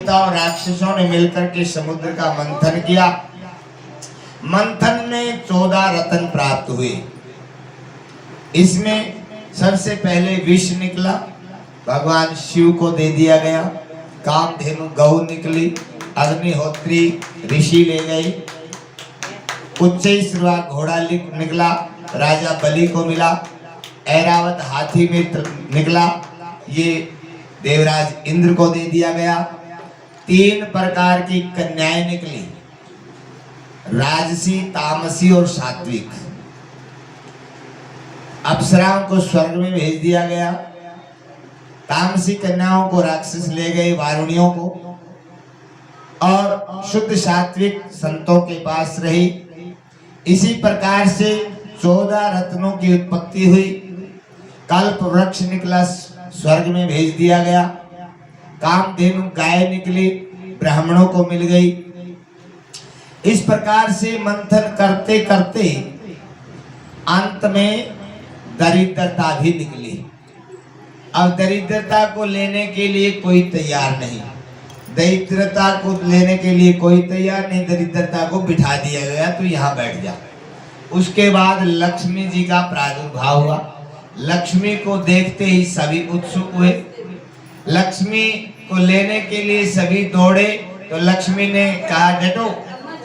देवता और राक्षसों ने मिलकर के समुद्र का मंथन किया। मंथन में 14 रत्न प्राप्त हुए। इसमें सबसे पहले विष निकला, भगवान शिव को दे दिया गया। कामधेनु गौ निकली, अग्निहोत्री ऋषि ले गए। उच्चैश्रवा घोड़ा निकला, राजा बलि को मिला। ऐरावत हाथी में निकला, ये देवराज इंद्र को दे दिया गया। 3 प्रकार की कन्याएं निकली, राजसी, तामसी और सात्विक। अप्सराओं को स्वर्ग में भेज दिया गया। तामसी कन्याओं को राक्षस ले गए, वारुणियों को, और शुद्ध सात्विक संतों के पास रही। इसी प्रकार से 14 रत्नों की उत्पत्ति हुई। कल्प वृक्ष निकला, स्वर्ग में भेज दिया गया। कामधेनु गाय निकली, ब्राह्मणों को मिल गई। इस प्रकार से मंथन करते करते अंत में दरिद्रता भी निकली। अब दरिद्रता को लेने के लिए कोई तैयार नहीं, दरिद्रता को लेने के लिए कोई तैयार नहीं, दरिद्रता को बिठा दिया गया, तो यहाँ बैठ जा। उसके बाद लक्ष्मी जी का प्रादुर्भाव हुआ। लक्ष्मी को देखते ही सभी उत्सुक हुए। लक्ष्मी को लेने के लिए सभी दौड़े, तो लक्ष्मी ने कहा, डटो,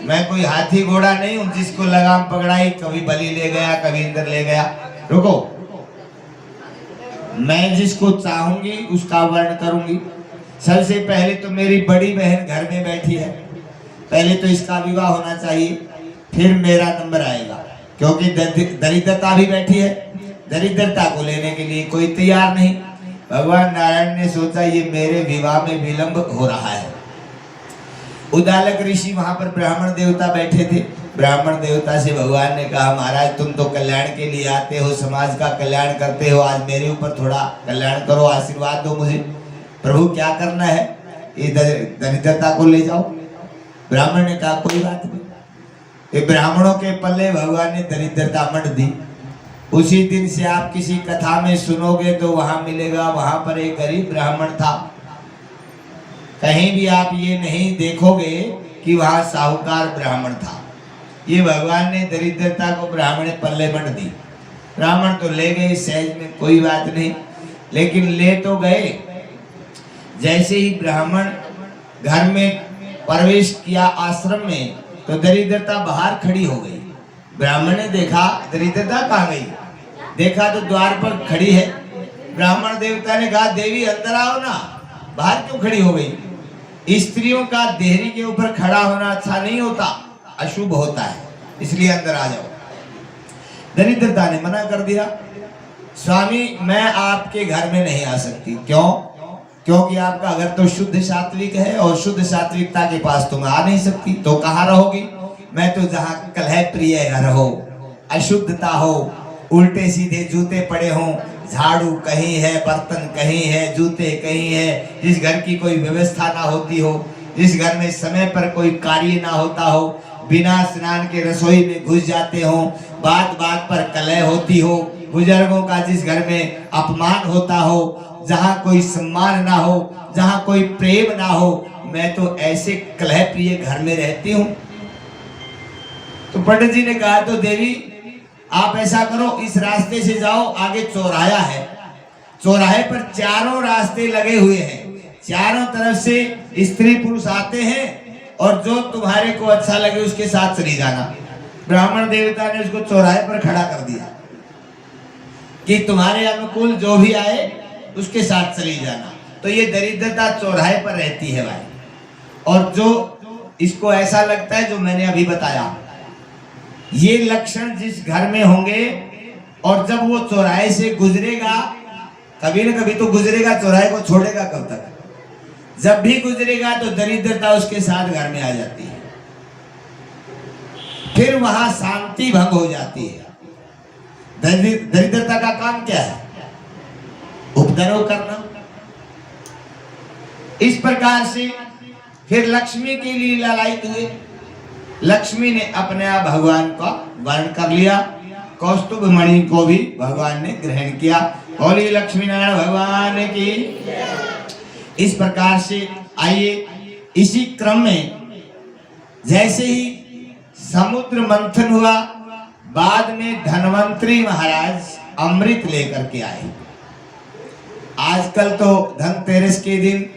मैं कोई हाथी घोड़ा नहीं हूं जिसको लगाम पकड़ाई कभी बलि ले गया कभी इंद्र ले गया। रुको, मैं जिसको चाहूंगी उसका वर्ण करूंगी। सबसे पहले तो मेरी बड़ी बहन घर में बैठी है, पहले तो इसका विवाह होना चाहिए, फिर मेरा नंबर आएगा, क्योंकि दरिद्रता भी बैठी है। दरिद्रता को लेने के लिए कोई तैयार नहीं। भगवान नारायण ने सोचा ये मेरे विवाह में विलंब हो रहा है। उदालक ऋषि वहां पर ब्राह्मण देवता बैठे थे। ब्राह्मण देवता से भगवान ने कहा, महाराज तुम तो कल्याण के लिए आते हो, समाज का कल्याण करते हो, आज मेरे ऊपर थोड़ा कल्याण करो, आशीर्वाद दो मुझे। प्रभु क्या करना है, ये दरिद्रता को ले जाओ। ब्राह्मण ने कहा कोई बात नहीं। ये ब्राह्मणों के पल्ले भगवान ने दरिद्रता मट दी। उसी दिन से आप किसी कथा में सुनोगे तो वहां मिलेगा, वहां पर एक गरीब ब्राह्मण था। कहीं भी आप ये नहीं देखोगे कि वहां साहूकार ब्राह्मण था। ये भगवान ने दरिद्रता को ब्राह्मण पल्ले बंट दी। ब्राह्मण तो ले गए सहज में, कोई बात नहीं, लेकिन ले तो गए। जैसे ही ब्राह्मण घर में प्रवेश किया आश्रम में, तो दरिद्रता बाहर खड़ी हो गई। ब्राह्मण ने देखा दरिद्रता कहाँ गई, देखा तो द्वार पर खड़ी है। ब्राह्मण देवता ने कहा, देवी अंदर आओ ना, बाहर क्यों खड़ी हो गई। स्त्रियों का देहरी के ऊपर खड़ा होना अच्छा नहीं होता, अशुभ होता है, इसलिए अंदर आ जाओ। दरिद्रता ने मना कर दिया, स्वामी मैं आपके घर में नहीं आ सकती। क्यों? क्योंकि आपका घर तो शुद्ध सात्विक है और शुद्ध सात्विकता के पास तुम आ नहीं सकती। तो कहाँ रहोगी? मैं तो जहाँ कलह प्रिय घर हो, अशुद्धता हो, उल्टे सीधे जूते पड़े हों, झाड़ू कहीं है, बर्तन कहीं है, जूते कहीं है, जिस घर की कोई व्यवस्था ना होती हो, जिस घर में समय पर कोई कार्य ना होता हो, बिना स्नान के रसोई में घुस जाते हो, बात बात पर कलह होती हो, बुजुर्गों का जिस घर में अपमान होता हो, जहाँ कोई सम्मान ना हो, जहाँ कोई प्रेम ना हो, मैं तो ऐसे कलह प्रिय घर में रहती हूँ। तो पंडित जी ने कहा, तो देवी आप ऐसा करो, इस रास्ते से जाओ, आगे चौराहा है, चौराहे पर चारों रास्ते लगे हुए हैं, चारों तरफ से स्त्री पुरुष आते हैं, और जो तुम्हारे को अच्छा लगे उसके साथ चली जाना। ब्राह्मण देवता ने उसको चौराहे पर खड़ा कर दिया कि तुम्हारे अनुकूल जो भी आए उसके साथ चली जाना। तो ये दरिद्रता चौराहे पर रहती है भाई। और जो इसको ऐसा लगता है जो मैंने अभी बताया, ये लक्षण जिस घर में होंगे, और जब वो चौराहे से गुजरेगा, कभी न कभी तो गुजरेगा, चौराहे को छोड़ेगा कब तक? जब भी गुजरेगा तो दरिद्रता उसके साथ घर में आ जाती है, फिर वहां शांति भंग हो जाती है। दरिद्रता का काम क्या है? उपद्रव करना। इस प्रकार से फिर लक्ष्मी के लिए लालायित हुए। लक्ष्मी ने अपने आप भगवान का वर्ण कर लिया, कौस्तुभ मणि को भी भगवान ने ग्रहण किया। बोलिए लक्ष्मी नारायण भगवान की। इस प्रकार से आइए इसी क्रम में जैसे ही समुद्र मंथन हुआ, बाद में धन्वंतरी महाराज अमृत लेकर के आए। आजकल तो धनतेरस के दिन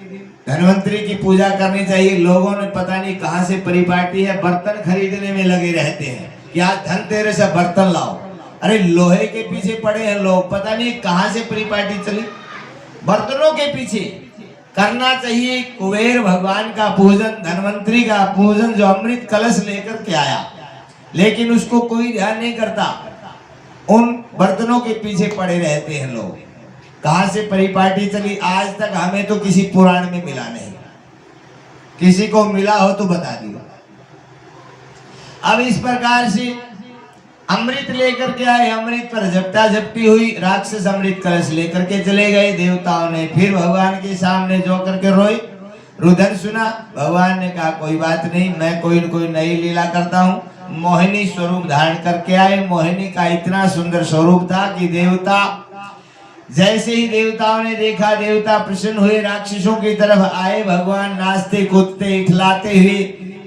धन्वंतरी की पूजा करनी चाहिए। लोगों ने पता नहीं कहां से परिपाटी है, बर्तन खरीदने में लगे रहते हैं कि आज धनतेरस है बर्तन लाओ। अरे लोहे के पीछे पड़े हैं लोग, पता नहीं कहां से परिपाटी चली। बर्तनों के पीछे करना चाहिए कुबेर भगवान का पूजन, धन्वंतरी का पूजन जो अमृत कलश लेकर के आया, लेकिन उसको कोई ध्यान नहीं करता। उन बर्तनों के पीछे पड़े रहते हैं लोग। कहां से परिपाटी चली आज तक हमें तो किसी पुराण में मिला नहीं। किसी को मिला हो तो बता दियो। अब इस प्रकार से अमृत लेकर के आए, अमृत पर झपटा झपटी हुई, राक्षस अमृत कलश लेकर के चले गए। देवताओं ने फिर भगवान के सामने जो करके रोए। रुदन सुना, भगवान ने कहा कोई बात नहीं, मैं कोई न कोई नई लीला करता हूँ। मोहिनी स्वरूप धारण करके आए। मोहिनी का इतना सुंदर स्वरूप था कि देवता, जैसे ही देवताओं ने देखा, देवता प्रसन्न हुए, राक्षसों की तरफ आए। भगवान नाचते कूदते इखलाते हुए,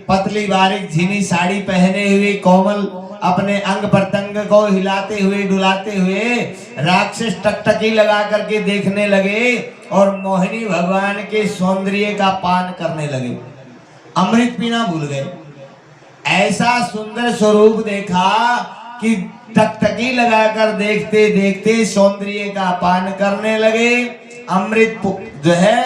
पतली बारीक झीनी साड़ी पहने हुए, कोमल अपने अंग प्रत्यंग को हिलाते हुए डुलाते हुए राक्षस टकटकी लगा करके देखने लगे और मोहिनी भगवान के सौंदर्य का पान करने लगे। अमृत पीना भूल गए। ऐसा सुंदर स्वरूप देखा कि टकटकी लगाकर देखते देखते सौंदर्य का पान करने लगे। अमृत जो है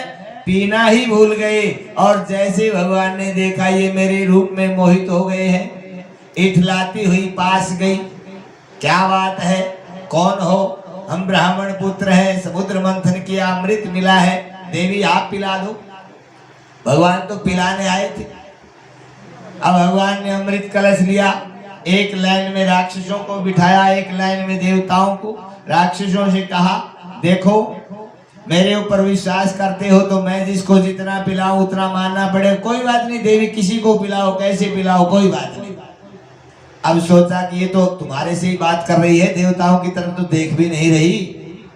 पीना ही भूल गए। और जैसे भगवान ने देखा ये मेरे रूप में मोहित हो गए हैं, इठलाती हुई पास गई। क्या बात है, कौन हो? हम ब्राह्मण पुत्र हैं, समुद्र मंथन किया, अमृत मिला है, देवी आप पिला दो। भगवान तो पिलाने आए थे। अब भगवान ने अमृत कलश लिया, एक लाइन में राक्षसों को बिठाया, एक लाइन में देवताओं को। राक्षसों से कहा देखो मेरे ऊपर विश्वास करते हो तो मैं जिसको जितना पिलाऊं उतना मानना पड़े। कोई बात नहीं देवी, किसी को पिलाओ, कैसे पिलाओ, कोई बात नहीं। अब सोचा कि ये तो तुम्हारे से ही बात कर रही है, देवताओं की तरफ तो देख भी नहीं रही।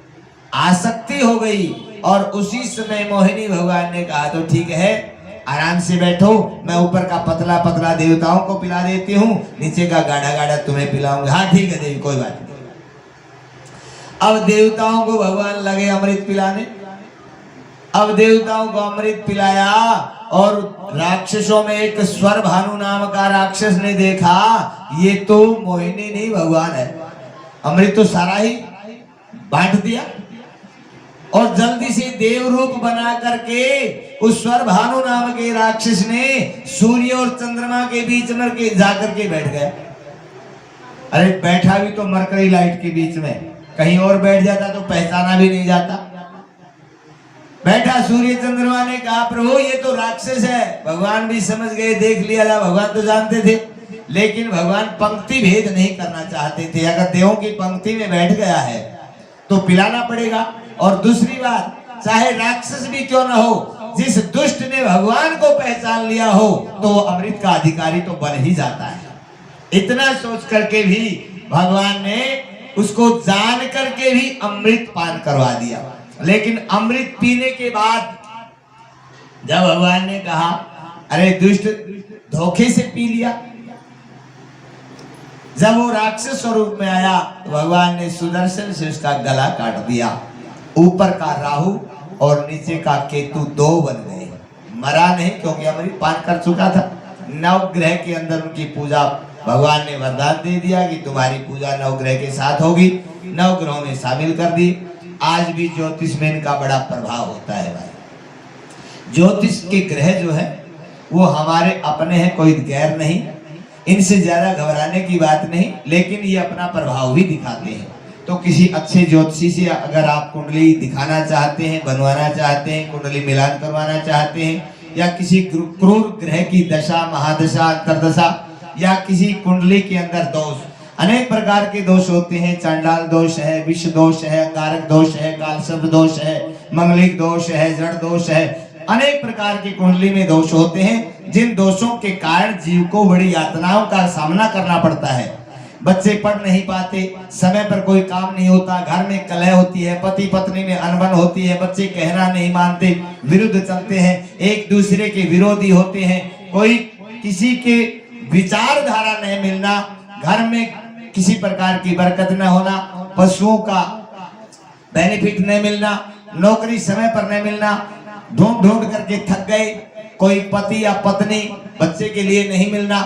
आसक्ति हो गई। और उसी समय मोहिनी भगवान ने कहा तो ठीक है, आराम से बैठो, मैं ऊपर का पतला पतला देवताओं को पिला देती हूँ, नीचे का गाढ़ा गाढ़ा तुम्हें पिलाऊंगा। हाँ ठीक है देवी, कोई बात नहीं। अब देवताओं को भगवान लगे अमृत पिलाने। अब देवताओं को अमृत पिलाया और राक्षसों में एक स्वर भानु नाम का राक्षस ने देखा ये तो मोहिनी नहीं भगवान है। अमृत तो सारा ही बांट दिया और जल्दी से देव रूप बना करके उस स्वर भानु नाम के राक्षस ने सूर्य और चंद्रमा के बीच में जाकर के बैठ गया। अरे बैठा भी तो मरकरी लाइट के बीच में, कहीं और बैठ जाता तो पहचाना भी नहीं जाता। बैठा सूर्य चंद्रमा ने कहा प्रभु ये तो राक्षस है। भगवान भी समझ गए, देख लिया था, भगवान तो जानते थे, लेकिन भगवान पंक्ति भेद नहीं करना चाहते थे। अगर देवों की पंक्ति में बैठ गया है तो पिलाना पड़ेगा। और दूसरी बात, चाहे राक्षस भी क्यों ना हो, जिस दुष्ट ने भगवान को पहचान लिया हो तो वो अमृत का अधिकारी तो बन ही जाता है। इतना सोच करके भी भगवान ने उसको जान करके भी अमृत पान करवा दिया। लेकिन अमृत पीने के बाद जब भगवान ने कहा अरे दुष्ट धोखे से पी लिया, जब वो राक्षस स्वरूप में आया तो भगवान ने सुदर्शन से उसका गला काट दिया। ऊपर का राहु और नीचे का केतु दो बन गए। मरा नहीं क्योंकि अमृत पान कर चुका था। नवग्रह के अंदर उनकी पूजा, भगवान ने वरदान दे दिया कि तुम्हारी पूजा नवग्रह के साथ होगी। नवग्रहों में शामिल कर दी। आज भी ज्योतिष में इनका बड़ा प्रभाव होता है भाई। ज्योतिष के ग्रह जो है वो हमारे अपने हैं, कोई गैर नहीं। इनसे ज्यादा घबराने की बात नहीं, लेकिन ये अपना प्रभाव भी दिखाते हैं। तो किसी अच्छे ज्योतिषी से अगर आप कुंडली दिखाना चाहते हैं, बनवाना चाहते हैं, कुंडली मिलान करवाना चाहते हैं, या किसी क्रूर ग्रह की दशा, महादशा, अंतरदशा, या किसी कुंडली के अंदर दोष, अनेक प्रकार के दोष होते हैं। चांडाल दोष है, विष दोष है, अंगारक दोष है, कालसर्प दोष है, मंगलिक दोष है, जड़ दोष है, अनेक प्रकार की कुंडली में दोष होते हैं, जिन दोषों के कारण जीव को बड़ी यातनाओं का सामना करना पड़ता है। बच्चे पढ़ नहीं पाते, समय पर कोई काम नहीं होता, घर में कलह होती है, पति पत्नी में अनबन होती है, बच्चे कहना नहीं मानते, विरुद्ध चलते हैं, एक दूसरे के विरोधी होते हैं, कोई किसी के विचारधारा नहीं मिलना, घर में किसी प्रकार की बरकत न होना, पशुओं का बेनिफिट नहीं मिलना, नौकरी समय पर नहीं मिलना, ढूंढ ढूंढ करके थक गए, कोई पति या पत्नी बच्चे के लिए नहीं मिलना,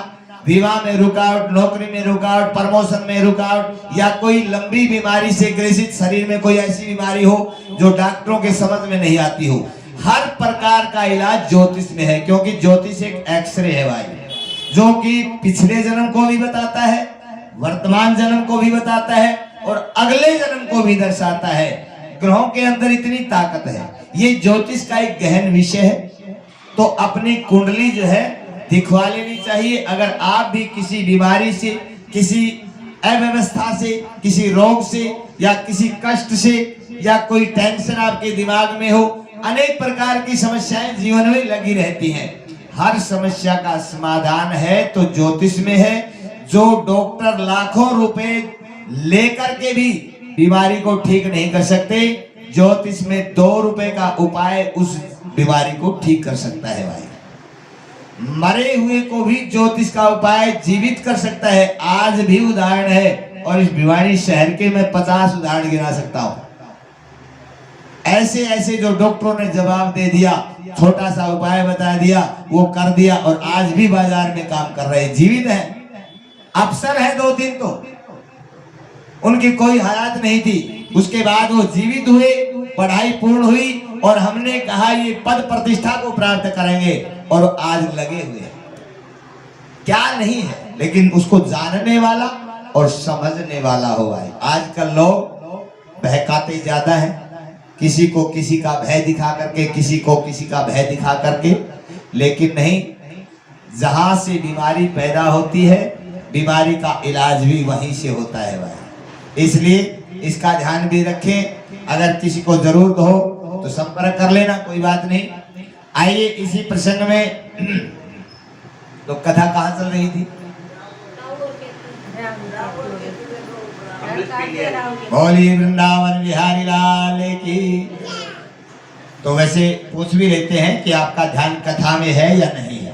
विवाह में रुकावट, नौकरी में रुकावट, प्रमोशन में रुकावट, या कोई लंबी बीमारी से ग्रसित, शरीर में कोई ऐसी बीमारी हो जो डॉक्टरों के समझ में नहीं आती हो, हर प्रकार का इलाज ज्योतिष में है। क्योंकि ज्योतिष एक एक्सरे है भाई, जो कि पिछले जन्म को भी बताता है, वर्तमान जन्म को भी बताता है और अगले जन्म को भी दर्शाता है। ग्रहों के अंदर इतनी ताकत है, ये ज्योतिष का एक गहन विषय है। तो अपनी कुंडली जो है दिखवा लेनी चाहिए। अगर आप भी किसी बीमारी से, किसी अव्यवस्था से, किसी रोग से या किसी कष्ट से, या कोई टेंशन आपके दिमाग में हो, अनेक प्रकार की समस्याएं जीवन में लगी रहती हैं, हर समस्या का समाधान है तो ज्योतिष में है। जो डॉक्टर लाखों रुपए लेकर के भी बीमारी को ठीक नहीं कर सकते, ज्योतिष में 2 रुपए का उपाय उस बीमारी को ठीक कर सकता है भाई। मरे हुए को भी ज्योतिष का उपाय जीवित कर सकता है, आज भी उदाहरण है। और इस भिवानी शहर के मैं 50 उदाहरण गिना सकता हूं। ऐसे ऐसे जो डॉक्टरों ने जवाब दे दिया, छोटा सा उपाय बता दिया, वो कर दिया और आज भी बाजार में काम कर रहे, जीवित हैं। अफसर है 2 दिन तो उनकी कोई हयात नहीं थी, उसके बाद वो जीवित हुए, पढ़ाई पूर्ण हुई और हमने कहा ये पद प्रतिष्ठा को प्राप्त करेंगे और आज लगे हुए हैं। क्या नहीं है, लेकिन उसको जानने वाला और समझने वाला हो भाई। आजकल लोग बहकाते ज्यादा हैं, किसी को किसी का भय दिखा करके, किसी को किसी का भय दिखा करके, लेकिन नहीं, जहां से बीमारी पैदा होती है बीमारी का इलाज भी वहीं से होता है भाई। इसलिए इसका ध्यान भी रखें। अगर किसी को जरूरत हो तो संपर्क कर लेना, कोई बात नहीं। आइए इसी प्रसंग में तो कथा कहाँ चल रही थी? बोलिए वृंदावन बिहारी लाल की। तो वैसे पूछ भी लेते हैं कि आपका ध्यान कथा में है या नहीं है।